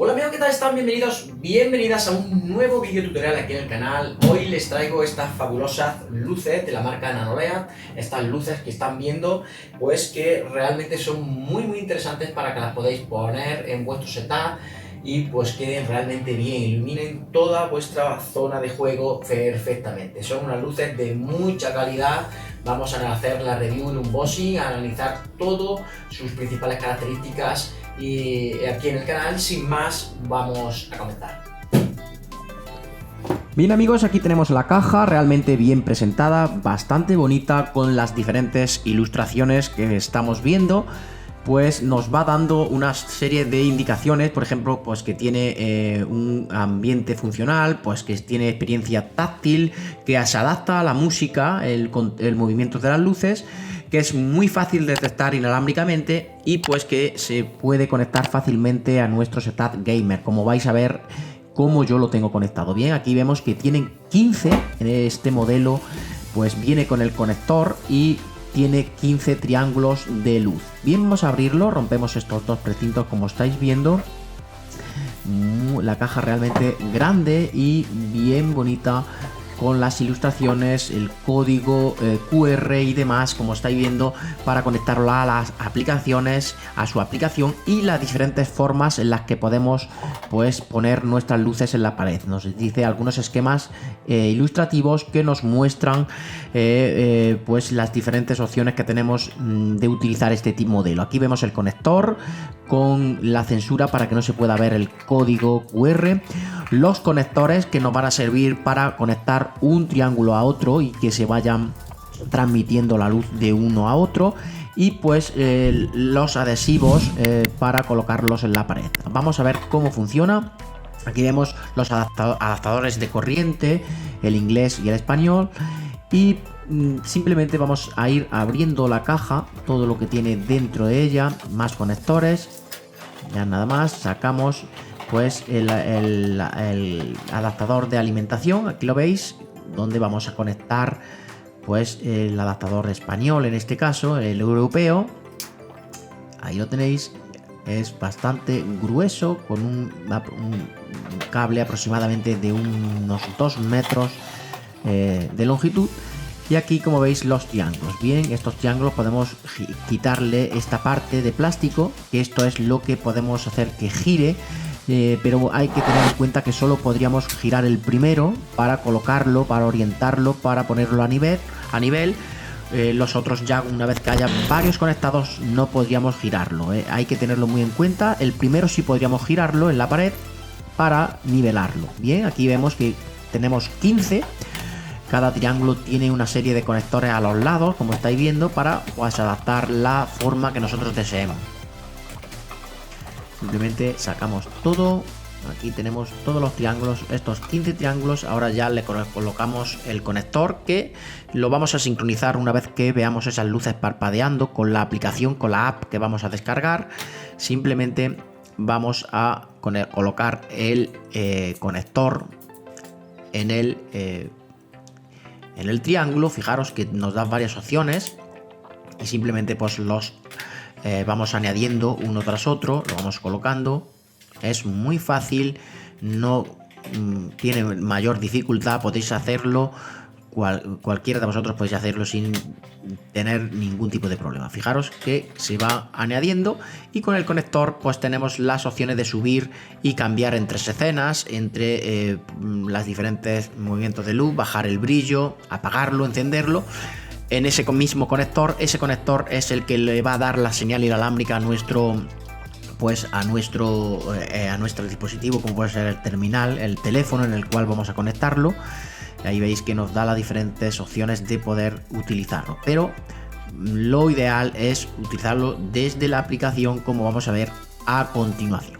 Hola amigos, ¿qué tal están? Bienvenidas a un nuevo vídeo tutorial aquí en el canal. Hoy les traigo estas fabulosas luces de la marca Nanolead. Estas luces que están viendo, pues que realmente son muy interesantes para que las podáis poner en vuestro setup y pues queden realmente bien, iluminen toda vuestra zona de juego perfectamente. Son unas luces de mucha calidad. Vamos a hacer la review, el unboxing, a analizar todo, sus principales características y aquí en el canal. Sin más, vamos a comenzar. Bien amigos, aquí tenemos la caja realmente bien presentada, bastante bonita, con las diferentes ilustraciones que estamos viendo. Pues nos va dando una serie de indicaciones, por ejemplo, pues que tiene un ambiente funcional, pues que tiene experiencia táctil, que se adapta a la música, el movimiento de las luces, que es muy fácil de detectar inalámbricamente y pues que se puede conectar fácilmente a nuestro setup gamer, como vais a ver cómo yo lo tengo conectado. Bien, aquí vemos que tienen 15 en este modelo, pues viene con el conector y tiene 15 triángulos de luz. Bien, vamos a abrirlo, rompemos estos dos precintos como estáis viendo. La caja realmente grande y bien bonita, con las ilustraciones, el código QR y demás, como estáis viendo, para conectarlo a las aplicaciones, a su aplicación, y las diferentes formas en las que podemos pues poner nuestras luces en la pared. Nos dice algunos esquemas ilustrativos que nos muestran pues las diferentes opciones que tenemos de utilizar este tipo de modelo. Aquí vemos el conector con la censura para que no se pueda ver el código QR, los conectores que nos van a servir para conectar un triángulo a otro y que se vayan transmitiendo la luz de uno a otro, y pues los adhesivos para colocarlos en la pared. Vamos a ver cómo funciona. Aquí vemos los adaptadores de corriente, el inglés y el español, y simplemente vamos a ir abriendo la caja, todo lo que tiene dentro de ella, más conectores. Ya nada más, sacamos pues el adaptador de alimentación, aquí lo veis, donde vamos a conectar pues el adaptador español, en este caso el europeo. Ahí lo tenéis, es bastante grueso, con un cable aproximadamente de unos 2 metros de longitud. Y aquí, como veis, los triángulos. Bien, estos triángulos podemos quitarle esta parte de plástico, que esto es lo que podemos hacer que gire, pero hay que tener en cuenta que solo podríamos girar el primero para colocarlo, para orientarlo, para ponerlo a nivel. Los otros, ya una vez que haya varios conectados, no podríamos girarlo. Hay que tenerlo muy en cuenta. El primero sí podríamos girarlo en la pared para nivelarlo. Bien, aquí vemos que tenemos 15. Cada triángulo tiene una serie de conectores a los lados, como estáis viendo, para pues adaptar la forma que nosotros deseemos. Simplemente sacamos todo. Aquí tenemos todos los triángulos, estos 15 triángulos. Ahora ya le colocamos el conector, que lo vamos a sincronizar una vez que veamos esas luces parpadeando con la aplicación, con la app que vamos a descargar. Simplemente vamos a colocar el conector en el triángulo. Fijaros que nos da varias opciones y simplemente pues los vamos añadiendo uno tras otro, lo vamos colocando. Es muy fácil, no tiene mayor dificultad, podéis hacerlo, cualquiera de vosotros podéis hacerlo sin tener ningún tipo de problema. Fijaros que se va añadiendo, y con el conector pues tenemos las opciones de subir y cambiar entre escenas, entre las diferentes movimientos de luz, bajar el brillo, apagarlo, encenderlo. En ese mismo conector, ese conector es el que le va a dar la señal inalámbrica a nuestro dispositivo, como puede ser el terminal, el teléfono en el cual vamos a conectarlo. Ahí veis que nos da las diferentes opciones de poder utilizarlo, pero lo ideal es utilizarlo desde la aplicación, como vamos a ver a continuación.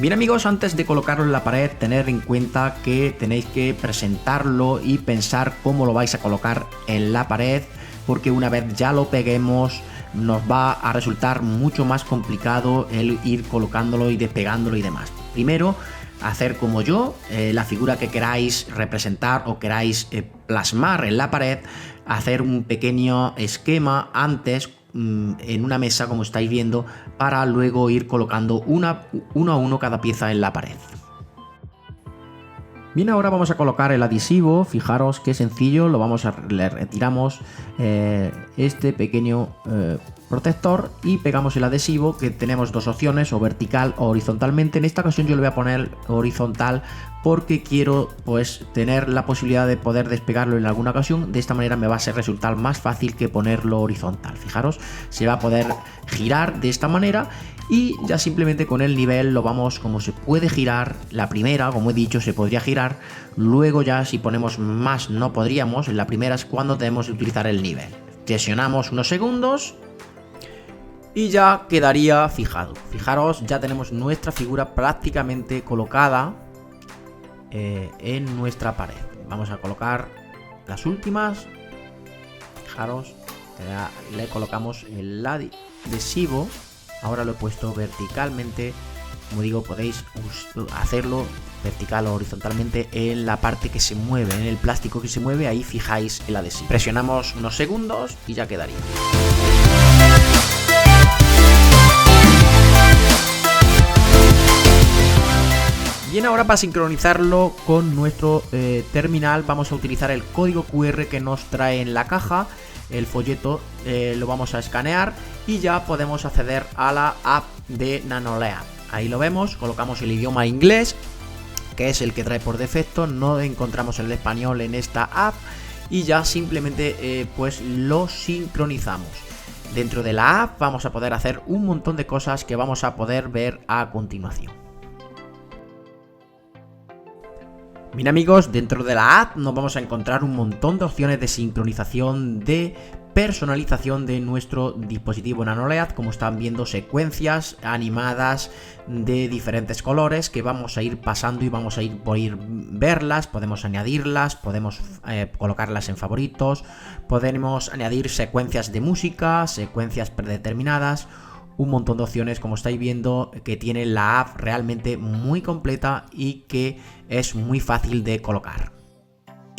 Bien amigos, antes de colocarlo en la pared, tener en cuenta que tenéis que presentarlo y pensar cómo lo vais a colocar en la pared, porque una vez ya lo peguemos nos va a resultar mucho más complicado el ir colocándolo y despegándolo y demás. Primero, hacer como yo, la figura que queráis representar o queráis plasmar en la pared, hacer un pequeño esquema antes en una mesa, como estáis viendo, para luego ir colocando uno a uno cada pieza en la pared. Bien, ahora vamos a colocar el adhesivo. Fijaros qué sencillo, le retiramos este pequeño protector y pegamos el adhesivo, que tenemos dos opciones, o vertical o horizontalmente. En esta ocasión yo le voy a poner horizontal porque quiero pues tener la posibilidad de poder despegarlo en alguna ocasión. De esta manera me va a resultar más fácil que ponerlo horizontal. Fijaros, se va a poder girar de esta manera. Y ya simplemente con el nivel lo vamos, como se puede girar, la primera, como he dicho, se podría girar, luego ya si ponemos más no podríamos, en la primera es cuando tenemos que utilizar el nivel. Presionamos unos segundos y ya quedaría fijado. Fijaros, ya tenemos nuestra figura prácticamente colocada en nuestra pared. Vamos a colocar las últimas. Fijaros, ya le colocamos el adhesivo. Ahora lo he puesto verticalmente. Como digo, podéis hacerlo vertical o horizontalmente en la parte que se mueve, en el plástico que se mueve, ahí fijáis el adhesivo. Presionamos unos segundos y ya quedaría. Bien, ahora para sincronizarlo con nuestro terminal vamos a utilizar el código QR que nos trae en la caja. El folleto lo vamos a escanear y ya podemos acceder a la app de Nanoleaf. Ahí lo vemos, colocamos el idioma inglés, que es el que trae por defecto, no encontramos el español en esta app y ya simplemente pues lo sincronizamos. Dentro de la app vamos a poder hacer un montón de cosas que vamos a poder ver a continuación. Bien amigos, dentro de la app nos vamos a encontrar un montón de opciones de sincronización, de personalización de nuestro dispositivo Nanoleaf. Como están viendo, secuencias animadas de diferentes colores que vamos a ir pasando y vamos a ir verlas, podemos añadirlas, podemos colocarlas en favoritos, podemos añadir secuencias de música, secuencias predeterminadas. Un montón de opciones, como estáis viendo, que tiene la app realmente muy completa y que es muy fácil de colocar.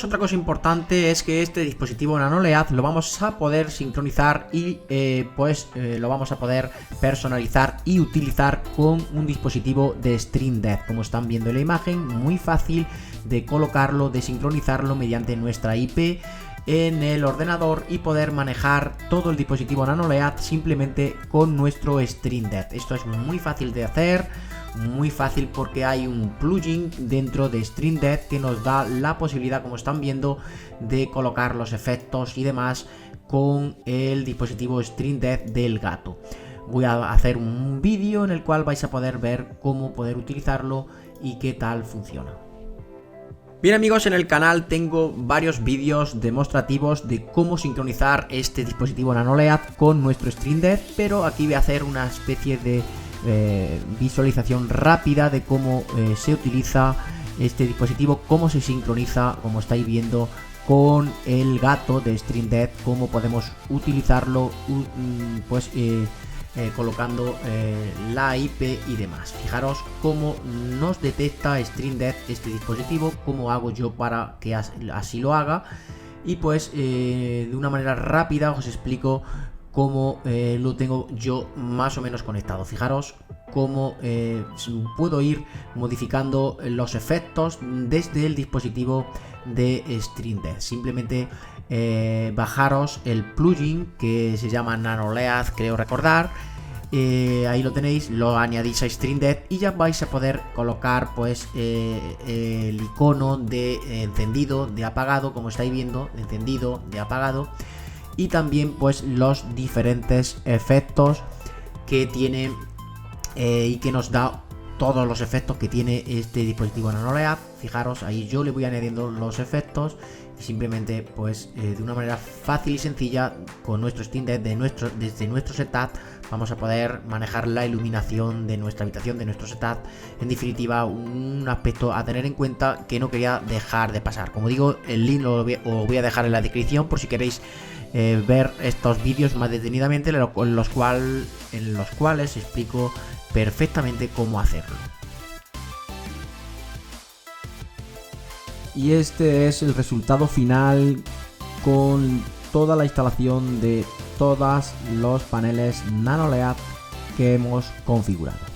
Otra cosa importante es que este dispositivo Nanoleaf lo vamos a poder sincronizar y lo vamos a poder personalizar y utilizar con un dispositivo de Stream Deck. Como están viendo en la imagen, muy fácil de colocarlo, de sincronizarlo mediante nuestra IP en el ordenador y poder manejar todo el dispositivo Nanoleaf simplemente con nuestro Stream Deck. Esto es muy fácil de hacer, muy fácil porque hay un plugin dentro de Stream Deck que nos da la posibilidad, como están viendo, de colocar los efectos y demás con el dispositivo Stream Deck del gato. Voy a hacer un vídeo en el cual vais a poder ver cómo poder utilizarlo y qué tal funciona. Bien amigos, en el canal tengo varios vídeos demostrativos de cómo sincronizar este dispositivo Nanoleaf con nuestro Stream Deck, pero aquí voy a hacer una especie de visualización rápida de cómo se utiliza este dispositivo, cómo se sincroniza, como estáis viendo, con el gato de Stream Deck, cómo podemos utilizarlo colocando la IP y demás. Fijaros cómo nos detecta Stream Deck este dispositivo, cómo hago yo para que así lo haga, y pues de una manera rápida os explico cómo lo tengo yo más o menos conectado. Fijaros cómo puedo ir modificando los efectos desde el dispositivo de Stream Deck. Simplemente bajaros el plugin que se llama Nanoleaf, creo recordar. Ahí lo tenéis, lo añadís a Stream Deck y ya vais a poder colocar pues el icono de encendido, de apagado, como estáis viendo, de encendido, de apagado, y también pues los diferentes efectos que tiene y que nos da todos los efectos que tiene este dispositivo NanoLED. Fijaros, ahí yo le voy añadiendo los efectos y simplemente pues de una manera fácil y sencilla con nuestro Steam Deck desde nuestro setup vamos a poder manejar la iluminación de nuestra habitación, de nuestro setup. En definitiva, un aspecto a tener en cuenta que no quería dejar de pasar. Como digo, el link os voy a dejar en la descripción por si queréis ver estos vídeos más detenidamente, en los cuales explico perfectamente cómo hacerlo. Y este es el resultado final con toda la instalación de todos los paneles NanoLED que hemos configurado.